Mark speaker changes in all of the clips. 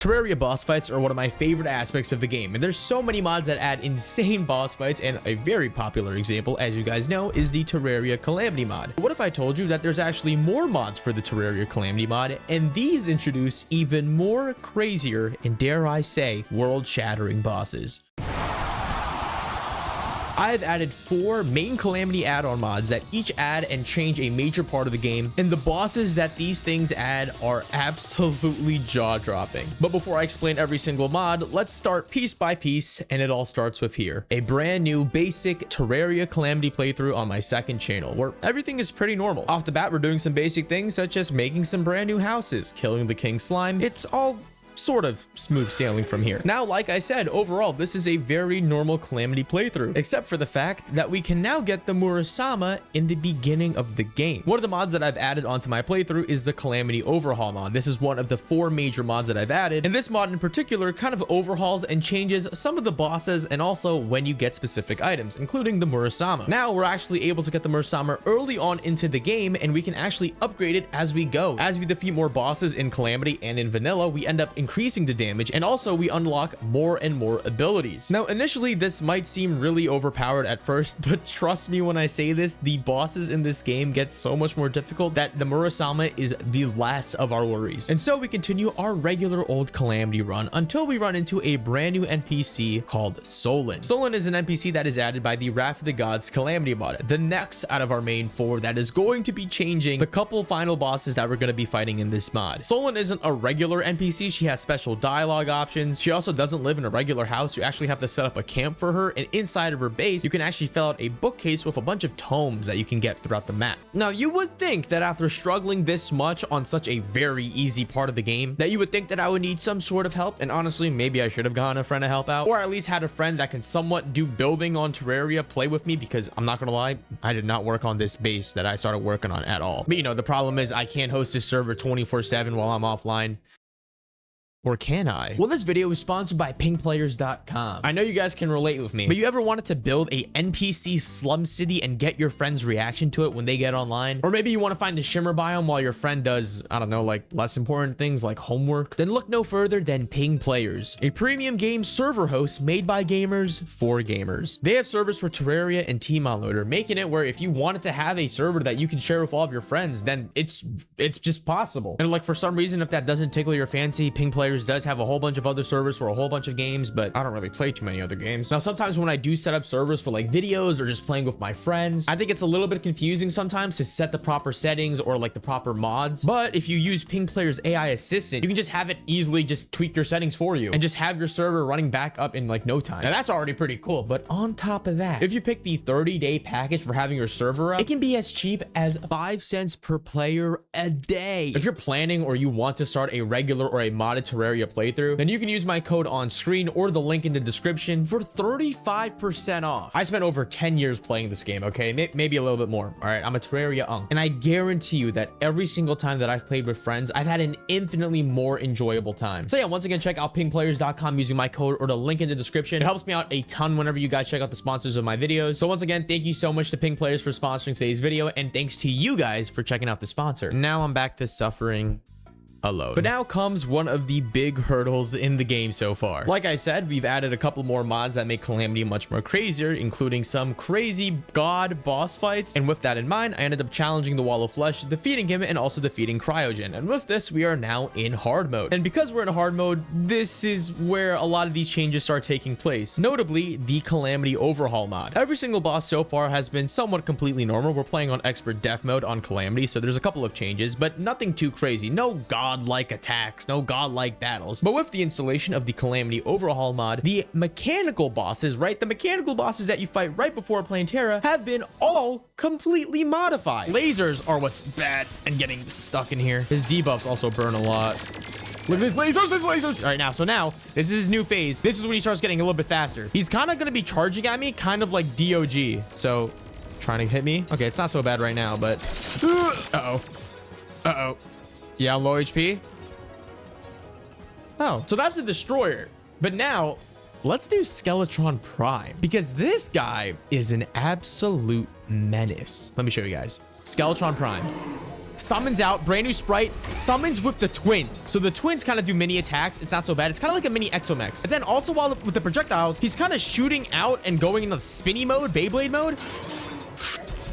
Speaker 1: Terraria boss fights are one of my favorite aspects of the game, and there's so many mods that add insane boss fights, and a very popular example, as you guys know, is the Terraria Calamity Mod. What if I told you that there's actually more mods for the Terraria Calamity Mod, and these introduce even more crazier and, dare I say, world-shattering bosses? I've added 4 main Calamity add-on mods that each add and change a major part of the game, and the bosses that these things add are absolutely jaw-dropping. But before I explain every single mod, let's start piece by piece, and it all starts with here. A brand new basic Terraria Calamity playthrough on my second channel, where everything is pretty normal. Off the bat, we're doing some basic things such as making some brand new houses, killing the king slime. It's all sort of smooth sailing from here. Now, like I said, overall, this is a very normal Calamity playthrough, except for the fact that we can now get the Murasama in the beginning of the game. One of the mods that I've added onto my playthrough is the Calamity Overhaul mod. This is one of the 4 major mods that I've added, and this mod in particular kind of overhauls and changes some of the bosses and also when you get specific items, including the Murasama. Now, we're actually able to get the Murasama early on into the game, and we can actually upgrade it as we go. As we defeat more bosses in Calamity and in Vanilla, we end up increasing the damage, and also we unlock more and more abilities. Now, initially, this might seem really overpowered at first, but trust me when I say this, the bosses in this game get so much more difficult that the Murasama is the last of our worries. And so we continue our regular old Calamity run until we run into a brand new NPC called Solen. Solen is an NPC that is added by the Wrath of the Gods Calamity mod, the next out of our main 4 that is going to be changing the couple final bosses that we're going to be fighting in this mod. Solen isn't a regular NPC. She has special dialogue options. She also doesn't live in a regular house. You actually have to set up a camp for her, and inside of her base you can actually fill out a bookcase with a bunch of tomes that you can get throughout the map. Now, you would think that after struggling this much on such a very easy part of the game, that you would think that I would need some sort of help, and honestly, maybe I should have gotten a friend to help out, or at least had a friend that can somewhat do building on Terraria play with me, because I'm not gonna lie, I did not work on this base that I started working on at all. But you know, the problem is I can't host this server 24/7 while I'm offline. Or can I? Well, this video is sponsored by pingplayers.com. I know you guys can relate with me, but you ever wanted to build a NPC slum city and get your friend's reaction to it when they get online? Or maybe you want to find a shimmer biome while your friend does, I don't know, like less important things like homework? Then look no further than Ping Players, a premium game server host made by gamers for gamers. They have servers for Terraria and Team Unloader, making it where if you wanted to have a server that you can share with all of your friends, then it's just possible. And like for some reason, if that doesn't tickle your fancy, Ping Players does have a whole bunch of other servers for a whole bunch of games, but I don't really play too many other games. Now, sometimes when I do set up servers for like videos or just playing with my friends, I think it's a little bit confusing sometimes to set the proper settings or like the proper mods. But if you use Ping Player's AI assistant, you can just have it easily just tweak your settings for you and just have your server running back up in like no time. Now, that's already pretty cool. But on top of that, if you pick the 30-day package for having your server up, it can be as cheap as 5 cents per player a day. If you're planning or you want to start a regular or a modded Terraria playthrough, then you can use my code on screen or the link in the description for 35% off. I spent over 10 years playing this game, okay? Maybe a little bit more. All right, I'm a Terraria unk, and I guarantee you that every single time that I've played with friends, I've had an infinitely more enjoyable time. So yeah, once again, check out pingplayers.com using my code or the link in the description. It helps me out a ton whenever you guys check out the sponsors of my videos. So once again, thank you so much to Ping Players for sponsoring today's video, and thanks to you guys for checking out the sponsor. Now I'm back to suffering alone. But now comes one of the big hurdles in the game so far. Like I said, we've added a couple more mods that make Calamity much more crazier, including some crazy god boss fights. And with that in mind, I ended up challenging the Wall of Flesh, defeating him, and also defeating Cryogen. And with this, we are now in hard mode. And because we're in hard mode, this is where a lot of these changes start taking place. Notably, the Calamity Overhaul mod. Every single boss so far has been somewhat completely normal. We're playing on expert death mode on Calamity, so there's a couple of changes, but nothing too crazy. No godlike attacks, no godlike battles. But with the installation of the Calamity Overhaul mod, the mechanical bosses, right? The mechanical bosses that you fight right before playing Terra have been all completely modified. Lasers are what's bad and getting stuck in here. His debuffs also burn a lot. Look at his lasers, All right, now, so now, this is his new phase. This is when he starts getting a little bit faster. He's kind of going to be charging at me, kind of like DOG. So, trying to hit me. Okay, it's not so bad right now, but... Uh-oh. Yeah, low HP. Oh, so that's a destroyer. But now, let's do Skeletron Prime, because this guy is an absolute menace. Let me show you guys. Skeletron Prime. summons out, brand new sprite, summons with the twins. So the twins kind of do mini attacks. It's not so bad. It's kind of like a mini Exo Mechs. And then also while with the projectiles, he's kind of shooting out and going into spinny mode, Beyblade mode.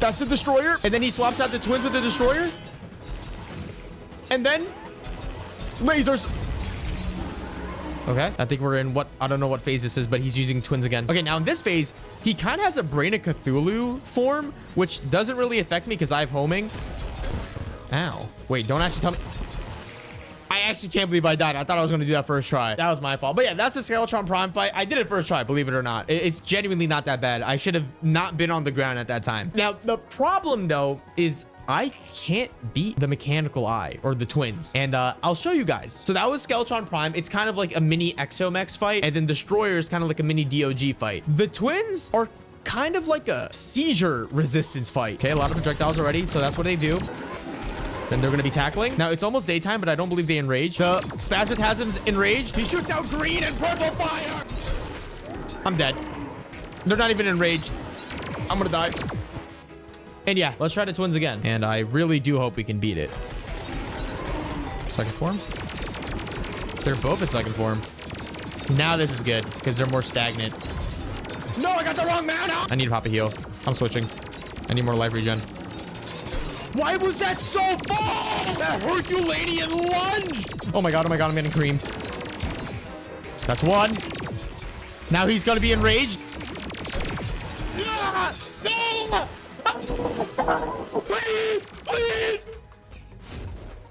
Speaker 1: That's the destroyer. And then he swaps out the twins with the destroyer. And then lasers. Okay, I think we're in what, I don't know what phase this is, but he's using twins again. Okay, now in this phase, he kind of has a Brain of Cthulhu form, which doesn't really affect me because I have homing. Ow. Wait, don't actually tell me. I actually can't believe I died. I thought I was going to do that first try. That was my fault. But yeah, that's the Skeletron Prime fight. I did it first try, believe it or not. It's genuinely not that bad. I should have not been on the ground at that time. Now, the problem though is I can't beat the mechanical eye or the twins. And I'll show you guys. So that was Skeletron Prime. It's kind of like a mini Exo Mechs fight. And then Destroyer is kind of like a mini DOG fight. The twins are kind of like a seizure resistance fight. Okay, a lot of projectiles already. So that's what they do. Then they're going to be tackling. Now, it's almost daytime, but I don't believe they enrage. The Spasmatasm's enraged. He shoots out green and purple fire. I'm dead. They're not even enraged. I'm going to die. And yeah, let's try the twins again. And I really do hope we can beat it. Second form. They're both in second form. Now this is good because they're more stagnant. No, I got the wrong mana. I need to pop a heal. I'm switching. I need more life regen. Why was that so far? That Herculean lunge. Oh my god, I'm getting creamed. That's one. Now he's gonna be enraged. Please, please.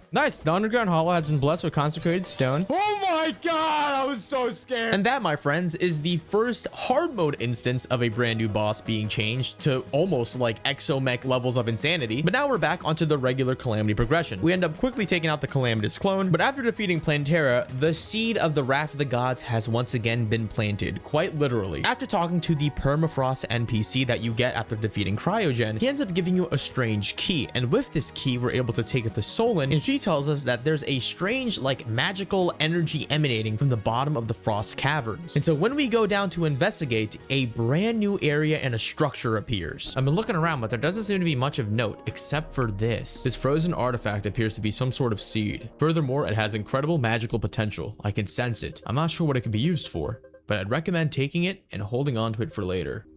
Speaker 1: Nice. The underground hollow has been blessed with consecrated stone. Oh my god, I was so scared. And that, my friends, is the first hard mode instance of a brand new boss being changed to almost like Exo Mech levels of insanity. But now we're back onto the regular Calamity progression. We end up quickly taking out the Calamitas clone, but after defeating Plantera, the seed of the Wrath of the Gods has once again been planted, quite literally. After talking to the Permafrost NPC that you get after defeating Cryogen, he ends up giving you a strange key, and with this key, we're able to take it to Solen, and she tells us that there's a strange, like, magical energy emanating from the bottom of the frost caverns. And so when we go down to investigate, a brand new area and a structure appears. I've been looking around, but there doesn't seem to be much of note except for this. This frozen artifact appears to be some sort of seed. Furthermore, it has incredible magical potential. I can sense it. I'm not sure what it could be used for, but I'd recommend taking it and holding on to it for later.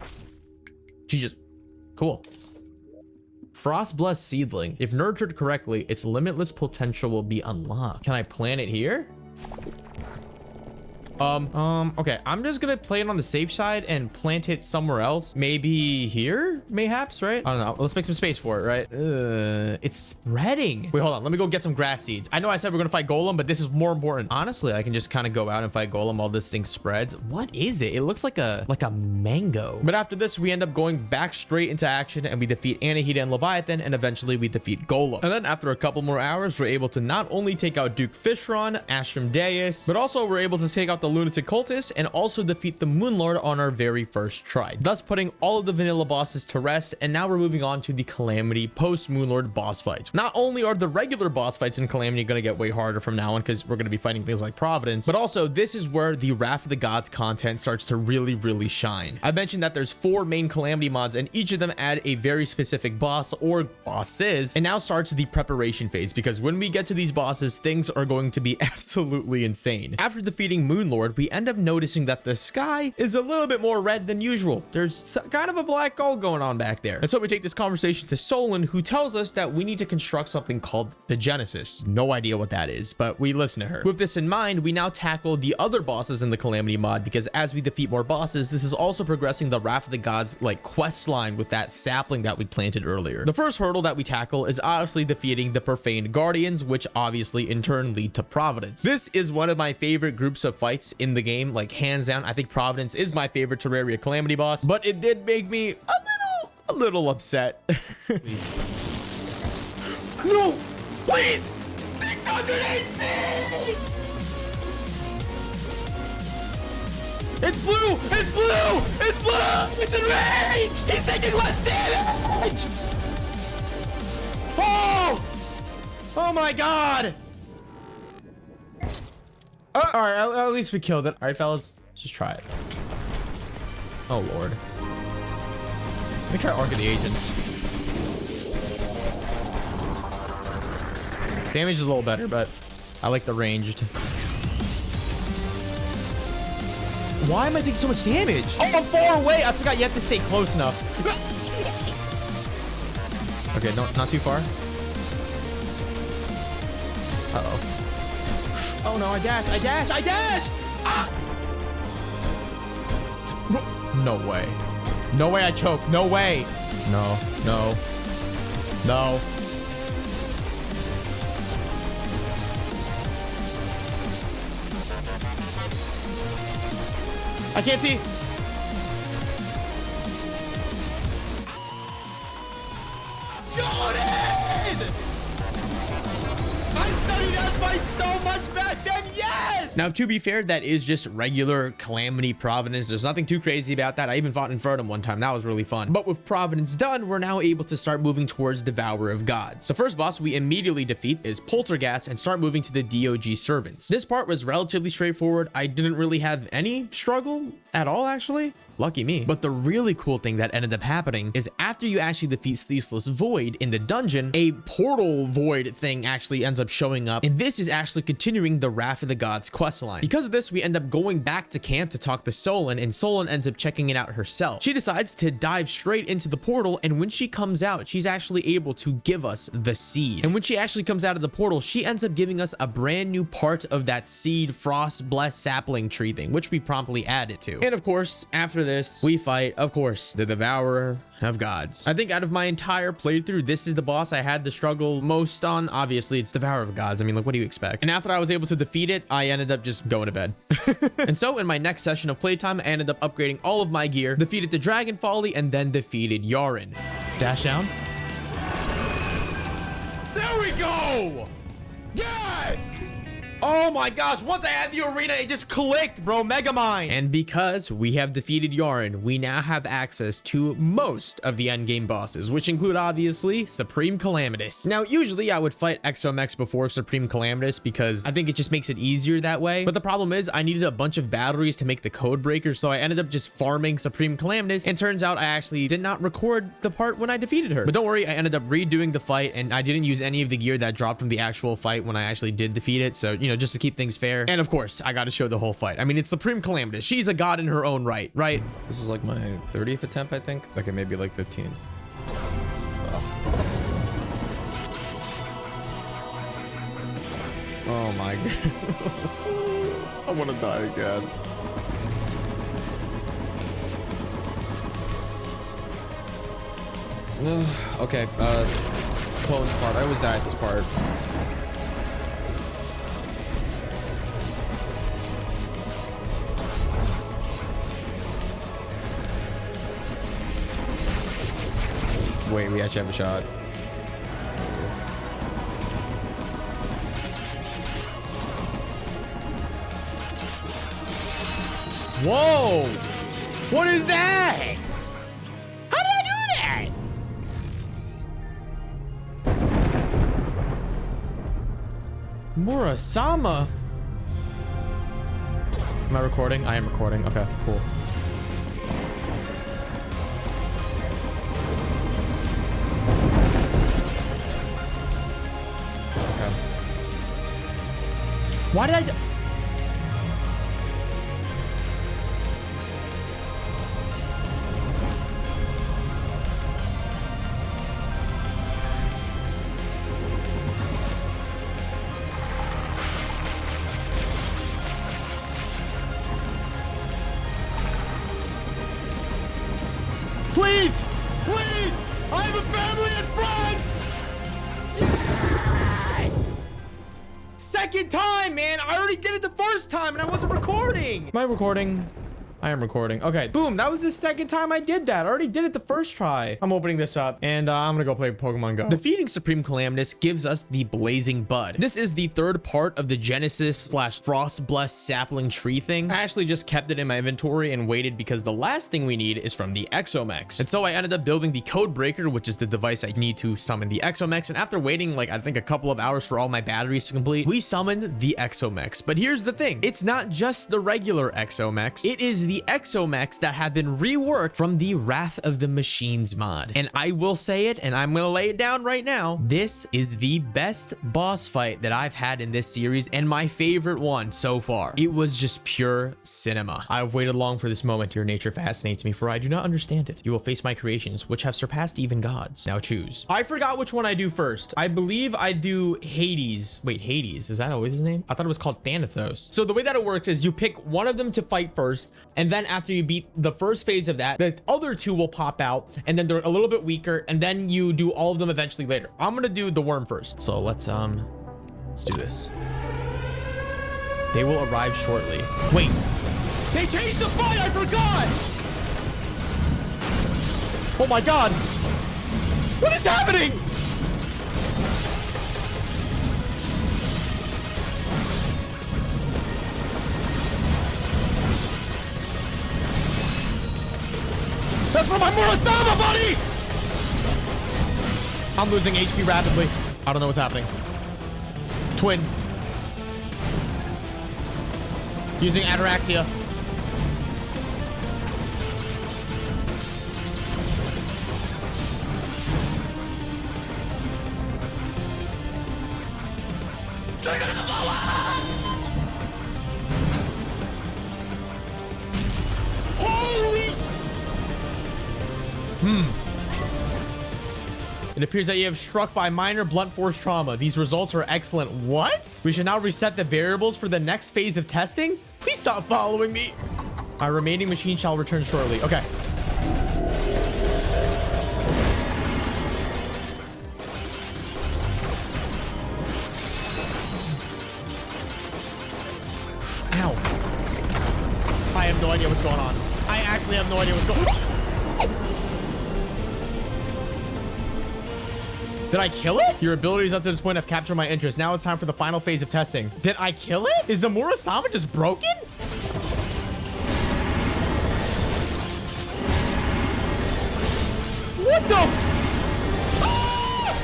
Speaker 1: Cool. Frost Blessed Seedling. If nurtured correctly, its limitless potential will be unlocked. Can I plant it here? Okay, I'm just gonna play it on the safe side and plant it somewhere else. Maybe here, mayhaps, right? I don't know. Let's make some space for it, right? It's spreading. Wait, hold on. Let me go get some grass seeds. I know I said we're gonna fight Golem, but this is more important. Honestly, I can just kind of go out and fight Golem while this thing spreads. What is it? It looks like a mango. But after this, we end up going back straight into action and we defeat Anahita and Leviathan, and eventually we defeat Golem. And then after a couple more hours, we're able to not only take out Duke Fishron, Astrum Deus, but also we're able to take out the Lunatic Cultist and also defeat the Moonlord on our very first try, thus putting all of the vanilla bosses to rest. And now we're moving on to the Calamity post Moonlord boss fights. Not only are the regular boss fights in Calamity going to get way harder from now on because we're going to be fighting things like Providence, but also this is where the Wrath of the Gods content starts to really shine. I mentioned that there's 4 main Calamity mods and each of them add a very specific boss or bosses, and now starts the preparation phase because when we get to these bosses, things are going to be absolutely insane. After defeating Moonlord, we end up noticing that the sky is a little bit more red than usual. There's kind of a black hole going on back there. And so we take this conversation to Solen, who tells us that we need to construct something called the Genesis. No idea what that is, but we listen to her. With this in mind, we now tackle the other bosses in the Calamity mod because as we defeat more bosses, this is also progressing the Wrath of the Gods like quest line with that sapling that we planted earlier. The first hurdle that we tackle is obviously defeating the Profaned Guardians, which obviously in turn lead to Providence. This is one of my favorite groups of fights in the game, like hands down. I think Providence is my favorite Terraria Calamity boss, but it did make me a little upset. Please. No, please! 600 HP! It's blue! It's blue! It's blue! It's enraged! He's taking less damage! Oh! Oh my god! All right, at least we killed it. All right, fellas, let's just try it. Oh, Lord. Let me try Arc of the Agents. Damage is a little better, but I like the ranged. Why am I taking so much damage? Oh, I'm far away. I forgot you have to stay close enough. Okay, not too far. Uh-oh. Oh no, I dash. Ah! No way. No way I choke. No way. No. I can't see. Got it! I studied that fight so much back then, yes! Now, to be fair, that is just regular Calamity Providence. There's nothing too crazy about that. I even fought Infernum one time. That was really fun. But with Providence done, we're now able to start moving towards Devourer of Gods. The first boss we immediately defeat is Poltergeist and start moving to the DOG servants. This part was relatively straightforward. I didn't really have any struggle at all, actually. Lucky me. But the really cool thing that ended up happening is after you actually defeat Ceaseless Void in the dungeon, a portal void thing actually ends up showing up, and this is actually continuing the Wrath of the Gods questline. Because of this, we end up going back to camp to talk to Solen, and Solen ends up checking it out herself. She decides to dive straight into the portal, and when she comes out, she's actually able to give us the seed. And when she actually comes out of the portal, she ends up giving us a brand new part of that seed frost blessed sapling tree thing, which we promptly added to. And of course, after this, we fight, of course, the Devourer of Gods. I think out of my entire playthrough, this is the boss I had to struggle most on. Obviously, it's Devourer of Gods. I mean, like, what do you expect? And after I was able to defeat it, I ended up just going to bed. And so in my next session of playtime, I ended up upgrading all of my gear, defeated the Dragon Folly, and then defeated Yaren. Dash down. There we go! Yes! Oh my gosh, once I had the arena, it just clicked, bro. Megamind. And because we have defeated Yaren, we now have access to most of the endgame bosses, which include, obviously, Supreme Calamitas. Now, usually I would fight Exo Mechs before Supreme Calamitas because I think it just makes it easier that way. But the problem is I needed a bunch of batteries to make the code breaker, so I ended up just farming Supreme Calamitas, and turns out I actually did not record the part when I defeated her. But don't worry, I ended up redoing the fight, and I didn't use any of the gear that dropped from the actual fight when I actually did defeat it, so, you know, just to keep things fair. And of course, I got to show the whole fight. I mean, it's Supreme Calamitas. She's a god in her own right? This is like my 30th attempt, I think. Okay, maybe like 15. Ugh. Oh my god. I want to die again. Okay, clones part. I always die at this part. Wait, we actually have a shot. Whoa! What is that? How did I do that? Murasama. Am I recording? I am recording. Okay, cool. Why did I... Please! Please! I have a family and friends! Yes! Second time, man! I already did it the first time and I wasn't recording! Am I recording? I am recording. Okay, boom. That was the second time I did that. I already did it the first try. I'm opening this up and I'm gonna go play Pokemon Go. Defeating Supreme Calamitas gives us the Blazing Bud. This is the third part of the Genesis / Frost Blessed Sapling Tree thing. I actually just kept it in my inventory and waited because the last thing we need is from the Exo Mechs. And so I ended up building the Code Breaker, which is the device I need to summon the Exo Mechs. And after waiting, like, I think a couple of hours for all my batteries to complete, we summoned the Exo Mechs. But here's the thing. It's not just the regular Exo Mechs. It is the Exo Mechs that have been reworked from the Wrath of the Machines mod. And I will say it, and I'm gonna lay it down right now. This is the best boss fight that I've had in this series and my favorite one so far. It was just pure cinema. I've waited long for this moment. Your nature fascinates me, for I do not understand it. You will face my creations, which have surpassed even gods. Now choose. I forgot which one I do first. I believe I do Hades. Wait, Hades, is that always his name? I thought it was called Thanatos. So the way that it works is you pick one of them to fight first, and then after you beat the first phase of that, the other two will pop out, and then they're a little bit weaker, and then you do all of them eventually later. I'm gonna do the worm first. So let's do this. They will arrive shortly. Wait, they changed the fight, I forgot! Oh my god! What is happening? That's for my Murasama, buddy! I'm losing HP rapidly. I don't know what's happening. Twins. Using Ataraxia. Holy! It appears that you have struck by minor blunt force trauma. These results are excellent. What? We should now reset the variables for the next phase of testing? Please stop following me. My remaining machine shall return shortly. Okay. Ow. I have no idea what's going on. I actually have no idea what's going on. Did I kill it? Your abilities up to this point have captured my interest. Now it's time for the final phase of testing. Did I kill it? Is the Murasama just broken? What the? Ah!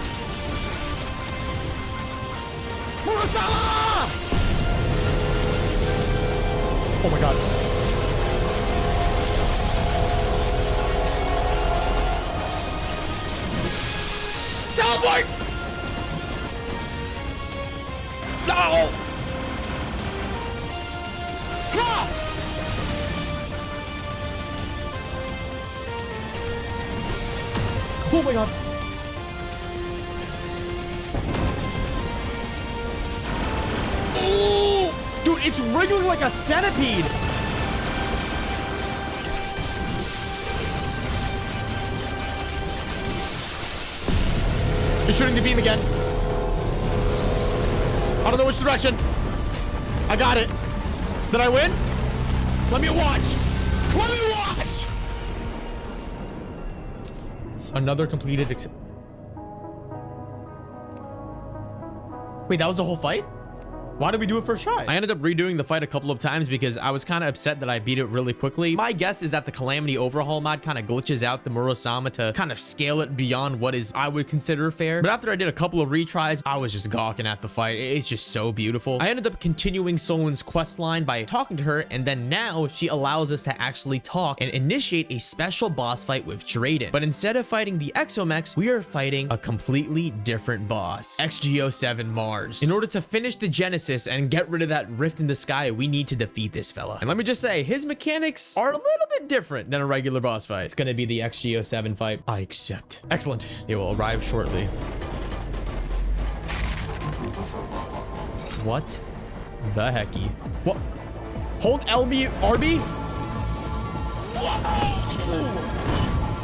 Speaker 1: Murasama! Oh my god. Teleport! No! Ah! Oh my god. Oh! Dude, it's wriggling like a centipede. You're shooting the beam again. I don't know which direction. I got it. Did I win? Let me watch. Let me watch. Another completed. Wait, that was the whole fight? Why did we do it first try? I ended up redoing the fight a couple of times because I was kind of upset that I beat it really quickly. My guess is that the Calamity Overhaul mod kind of glitches out the Murasama to kind of scale it beyond what is I would consider fair. But after I did a couple of retries, I was just gawking at the fight. It's just so beautiful. I ended up continuing Solen's quest line by talking to her, and then now she allows us to actually talk and initiate a special boss fight with Drayden. But instead of fighting the Exo Mechs, we are fighting a completely different boss, XGO7 Mars. In order to finish the Genesis and get rid of that rift in the sky, we need to defeat this fella. And let me just say, his mechanics are a little bit different than a regular boss fight. It's gonna be the XGO7 fight. I accept. Excellent. They will arrive shortly. What the hecky? What? Hold LB RB? Whoa!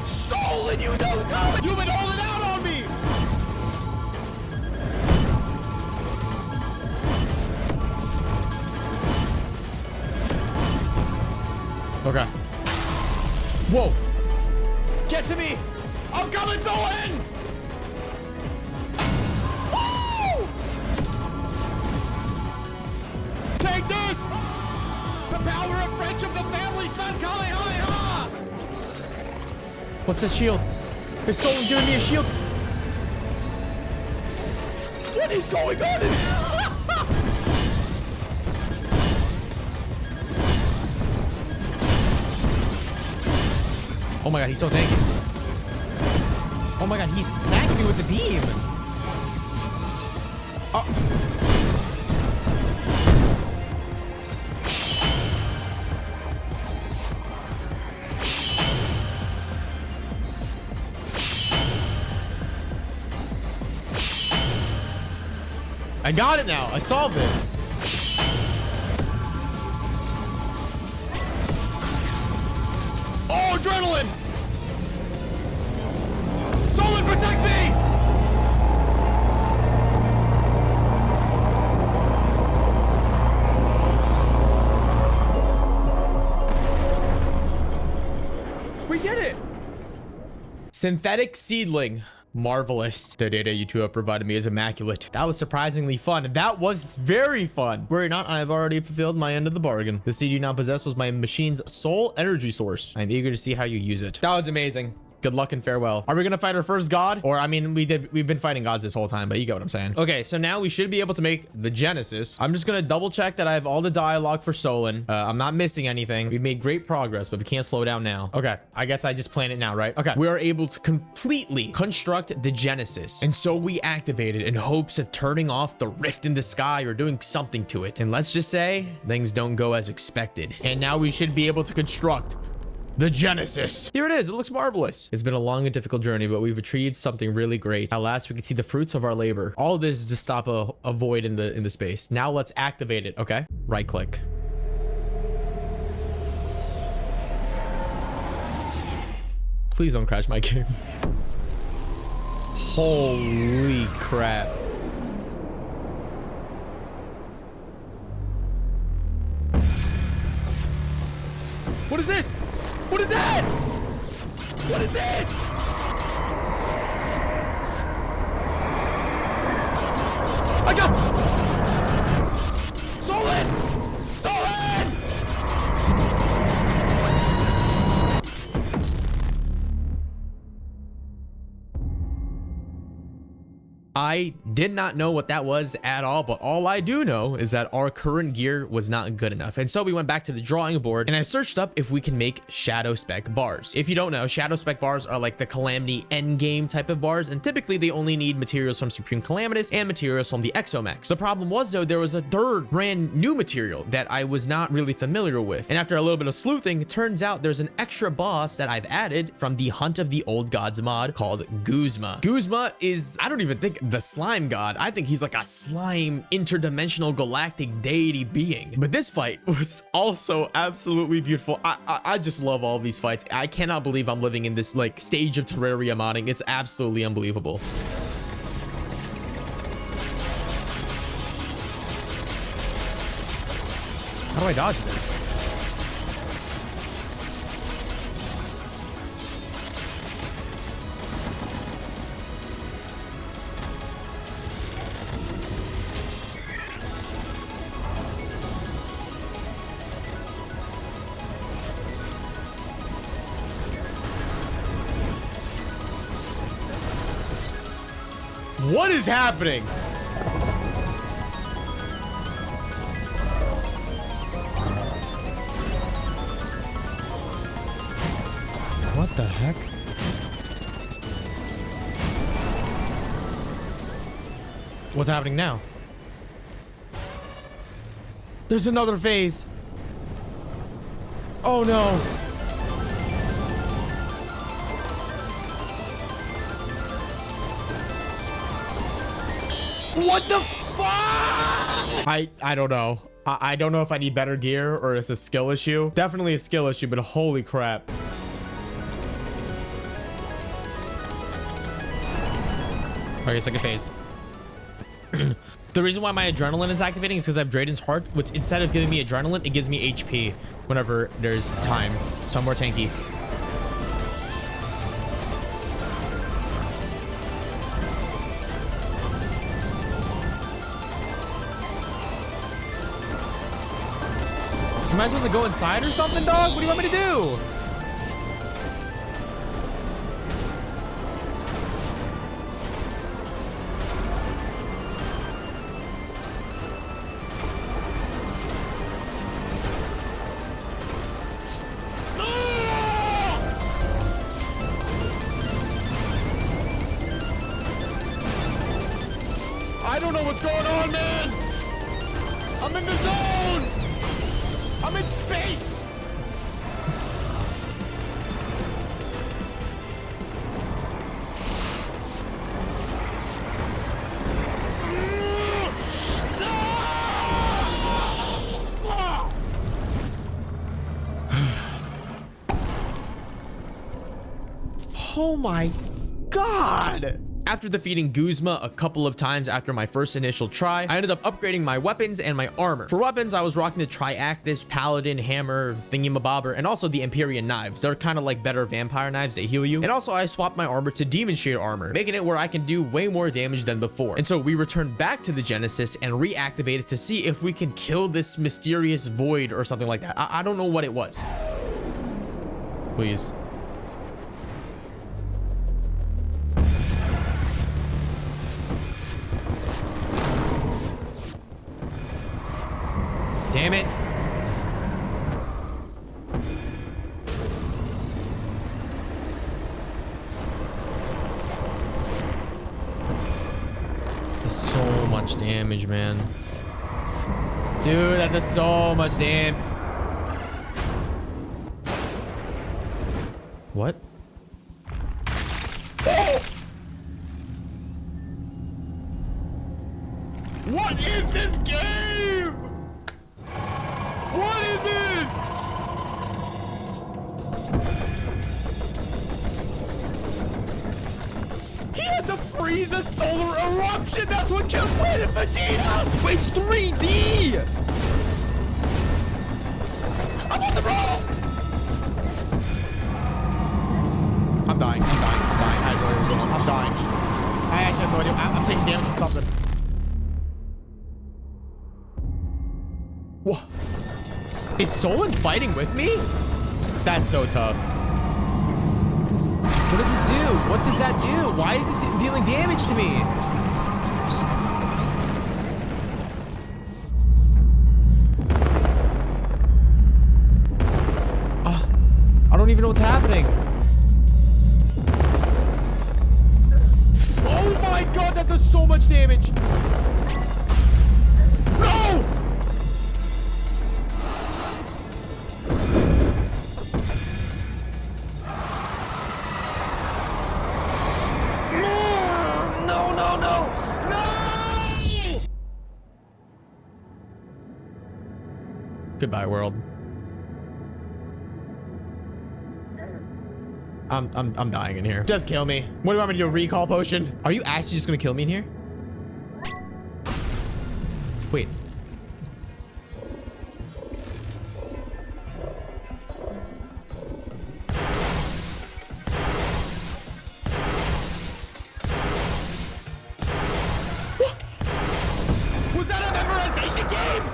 Speaker 1: Solen, you know coming! You've been holding out on me! Okay. Whoa. Get to me. I'm coming, Solen! Woo! Take this! The power of friendship, the family son, Kamehameha! What's this shield? Is Solen giving me a shield? What is going on in here? Oh my god, he's so tanky. Oh my god, he smacked me with the beam. Oh. I got it now. I solved it. Oh, adrenaline! Solen, protect me! We did it! Synthetic seedling. Marvelous. The data you two have provided me is immaculate. That was surprisingly fun. That was very fun. Worry not, I have already fulfilled my end of the bargain. The seed you now possess was my machine's sole energy source. I'm eager to see how you use it. That was amazing. Good luck and farewell. Are we gonna fight our first god? Or I mean, we've been fighting gods this whole time, but you get what I'm saying. Okay, so now we should be able to make the Genesis. I'm just gonna double check that I have all the dialogue for Solen. I'm not missing anything. We've made great progress, but we can't slow down now. Okay, I guess I just plan it now, right? Okay, we are able to completely construct the Genesis. And so we activate it in hopes of turning off the rift in the sky or doing something to it. And let's just say things don't go as expected. And now we should be able to construct the Genesis. Here it is. It looks marvelous. It's been a long and difficult journey, but we've achieved something really great. At last, we can see the fruits of our labor. All of this is to stop a void in the space. Now let's activate it. Okay. Right click. Please don't crash my game. Holy crap. What is this? What is that? What is this? I got Solen! Solen! I did not know what that was at all, but all I do know is that our current gear was not good enough. And so we went back to the drawing board and I searched up if we can make shadow spec bars. If you don't know, shadow spec bars are like the Calamity endgame type of bars, and typically they only need materials from Supreme Calamitas and materials from the Exo Mechs. The problem was though, there was a third brand new material that I was not really familiar with. And after a little bit of sleuthing, it turns out there's an extra boss that I've added from the Hunt of the Old Gods mod called Goozma. Goozma is, I don't even think the slime god. I think he's like a slime interdimensional galactic deity being. But this fight was also absolutely beautiful. I just love all these fights. I cannot believe I'm living in this like stage of Terraria modding. It's absolutely unbelievable. How do I dodge this? What is happening? What the heck? What's happening now? There's another phase. Oh no. What the fuck? I don't know. I don't know if I need better gear or it's a skill issue. Definitely a skill issue, but holy crap. Okay, second phase. The reason why my adrenaline is activating is because I have Drayden's Heart, which instead of giving me adrenaline, it gives me HP whenever there's time. So I'm more tanky. Am I supposed to go inside or something, dog? What do you want me to do? don't know what's going on, man. I'm in the zone. I'm in space. Oh my God. After defeating Goozma a couple of times after my first initial try, I ended up upgrading my weapons and my armor. For weapons, I was rocking the Triactis, Paladin, Hammer, Thingamabobber, and also the Empyrean knives. They're kind of like better vampire knives that heal you. And also I swapped my armor to Demon Shade armor, making it where I can do way more damage than before. And so we returned back to the Genesis and reactivate it to see if we can kill this mysterious void or something like that. I don't know what it was. Please. Damn it. That's so much damage, man. Dude, that does so much damage. What? Oh! What is this game? What is this? He has a Frieza solar eruption. That's what killed Planet Vegeta. Wait, it's 3D. I'm on the road. I'm dying. I have no idea what's going on. I'm dying. I actually have no idea. I'm taking damage from something. What? Is Solen fighting with me? That's so tough. What does this do? What does that do? Why is it dealing damage to me? I don't even know what's happening. Oh my God, that does so much damage. No! Goodbye, world. I'm dying in here. Just kill me. What do you want me to do? A recall potion? Are you actually just gonna kill me in here? Wait. What? Was that a memorization game?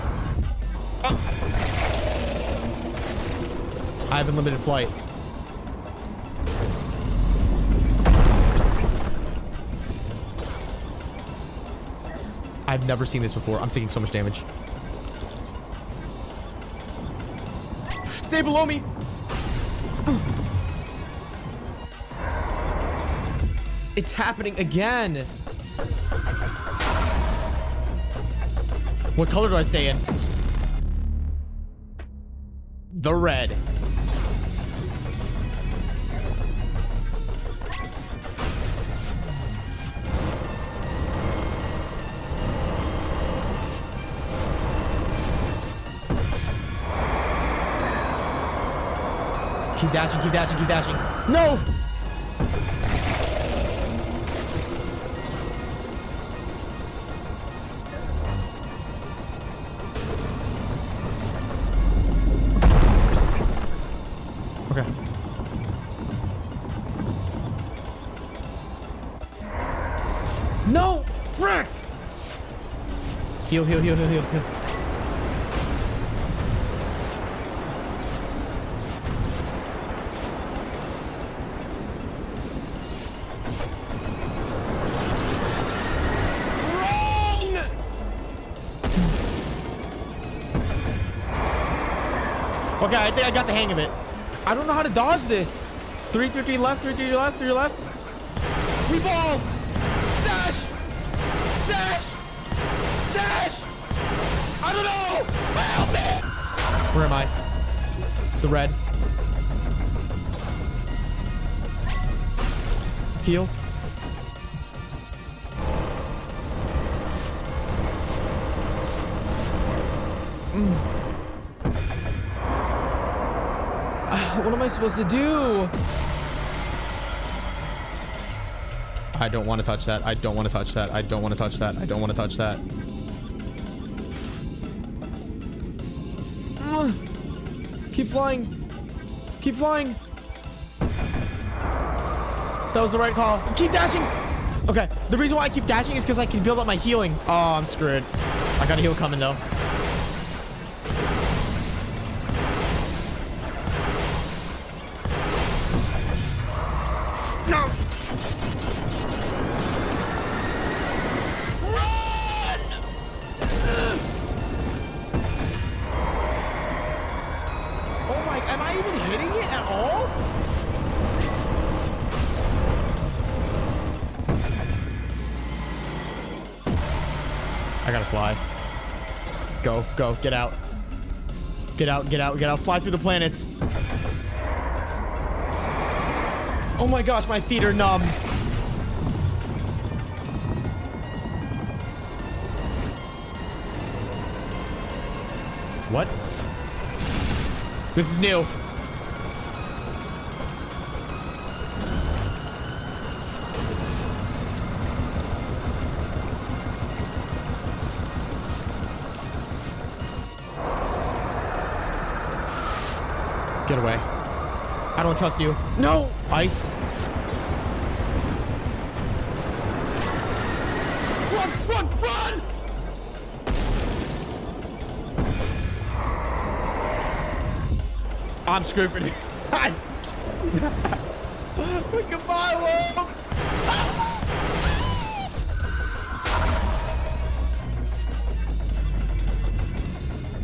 Speaker 1: I have unlimited flight. I've never seen this before. I'm taking so much damage. Stay below me. It's happening again. What color do I stay in? The red. Keep dashing, keep dashing, keep dashing. No! Okay. No! Frick! Heal, heal, heal, heal, heal, heal. Okay, I think I got the hang of it. I don't know how to dodge this. 3, 3, 3 left, 3, 3 left, 3 left. We ball. Dash. Dash. Dash! I don't know! Help me! Where am I? The red. Heal. What am I supposed to do? I don't want to touch that. I don't want to touch that. I don't want to touch that. I don't want to touch that. Keep flying. Keep flying. That was the right call. Keep dashing. Okay. The reason why I keep dashing is because I can build up my healing. Oh, I'm screwed. I got a heal coming though. No. Run! Oh my, am I even hitting it at all? I gotta fly. Go, go, get out. Get out, get out, get out. Fly through the planets. Oh my gosh, my feet are numb. What? This is new. Get away. I don't trust you. No! Ice. Run! Run! Run! I'm screwed for this. Goodbye, Wolf!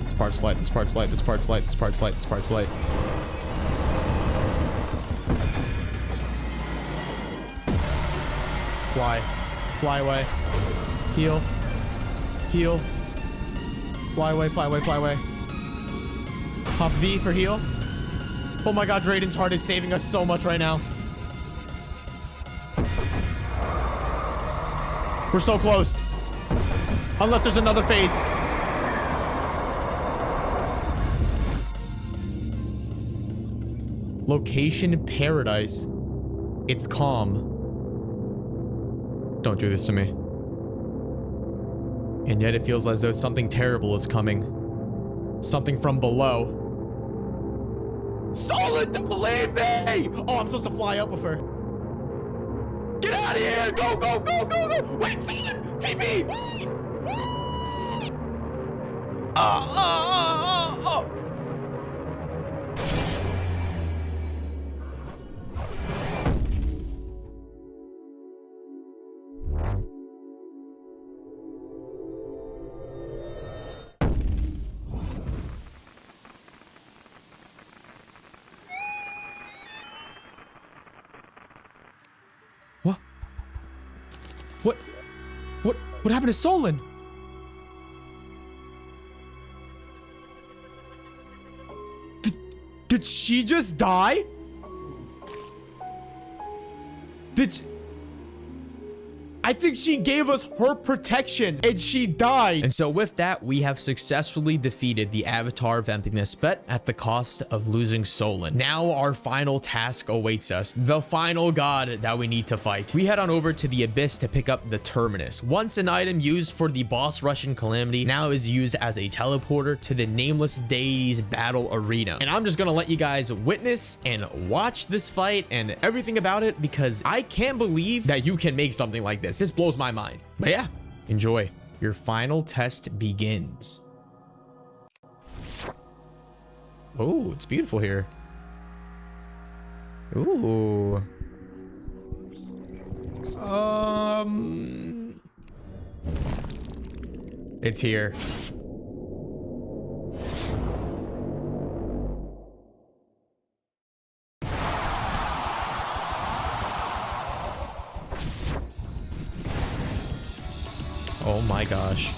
Speaker 1: This part's light, this part's light, this part's light, this part's light, this part's light. Fly. Fly away. Heal. Heal. Fly away, fly away, fly away. Pop V for heal. Oh my god, Drayden's heart is saving us so much right now. We're so close. Unless there's another phase. Location paradise. It's calm. Don't do this to me. And yet it feels as though something terrible is coming. Something from below. Solen, don't believe me! Oh, I'm supposed to fly up with her. Get out of here! Go, go, go, go, go! Wait, Solen! TP! Wait! Oh! What happened to Solen? Did she just die? I think she gave us her protection and she died. And so with that, we have successfully defeated the Avatar of Emptiness, but at the cost of losing Solen. Now our final task awaits us, the final god that we need to fight. We head on over to the Abyss to pick up the Terminus. Once an item used for the boss rush in Calamity, now is used as a teleporter to the Nameless Deity's battle arena. And I'm just gonna let you guys witness and watch this fight and everything about it, because I can't believe that you can make something like this. This blows my mind. But yeah, enjoy. Your final test begins. Oh, it's beautiful here. Ooh. It's here. Oh my gosh.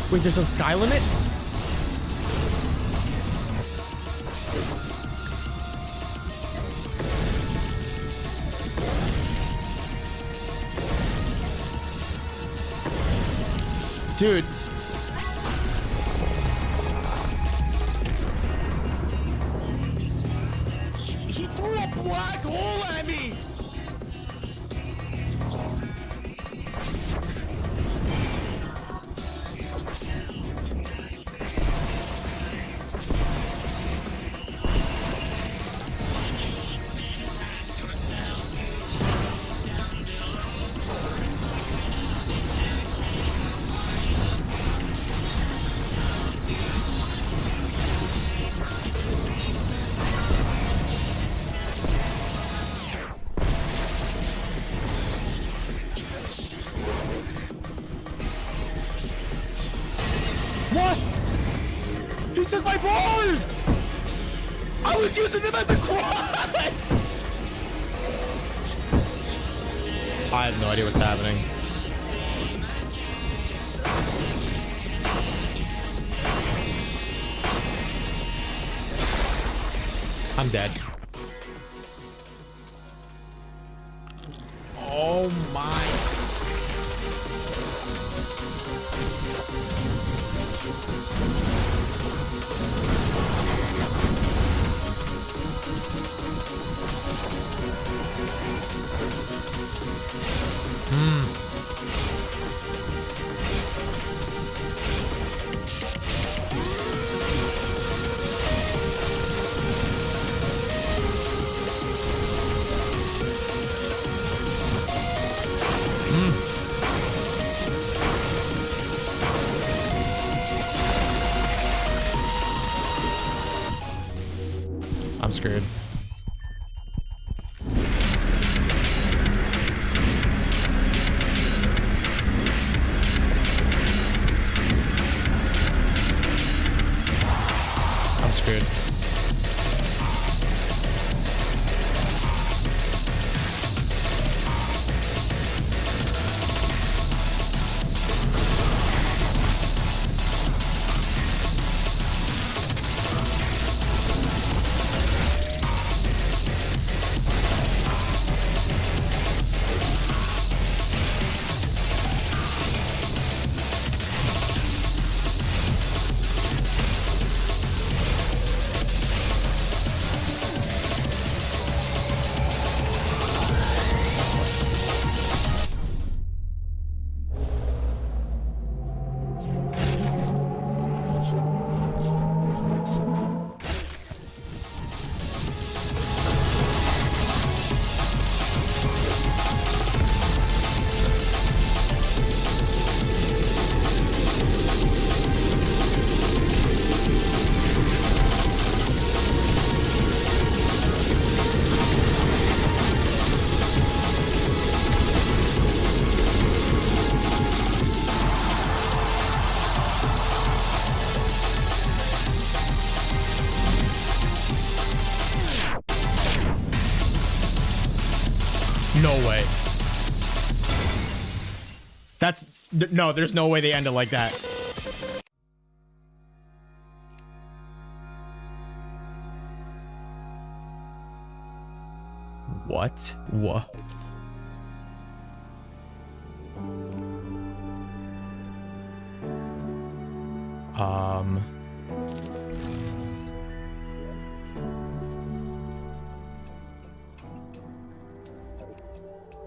Speaker 1: Wait, there's a sky limit? Dude. He threw a black hole at me. What? He took my bars! I was using them as a quad! I have no idea what's happening. I'm dead. Oh my. I'm screwed. I'm screwed. No way. No, there's no way they end it like that. What? What?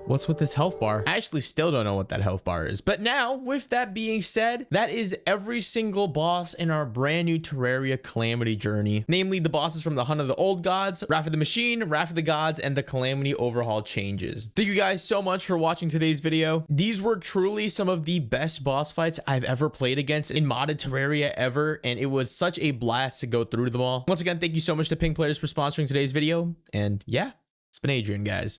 Speaker 1: What's with this health bar? I actually still don't know what that health bar is. But now, with that being said, that is every single boss in our brand new Terraria Calamity journey. Namely, the bosses from the Hunt of the Old Gods, Wrath of the Machine, Wrath of the Gods, and the Calamity Overhaul changes. Thank you guys so much for watching today's video. These were truly some of the best boss fights I've ever played against in modded Terraria ever, and it was such a blast to go through them all. Once again, thank you so much to Ping Players for sponsoring today's video, and yeah, it's been Adrian, guys.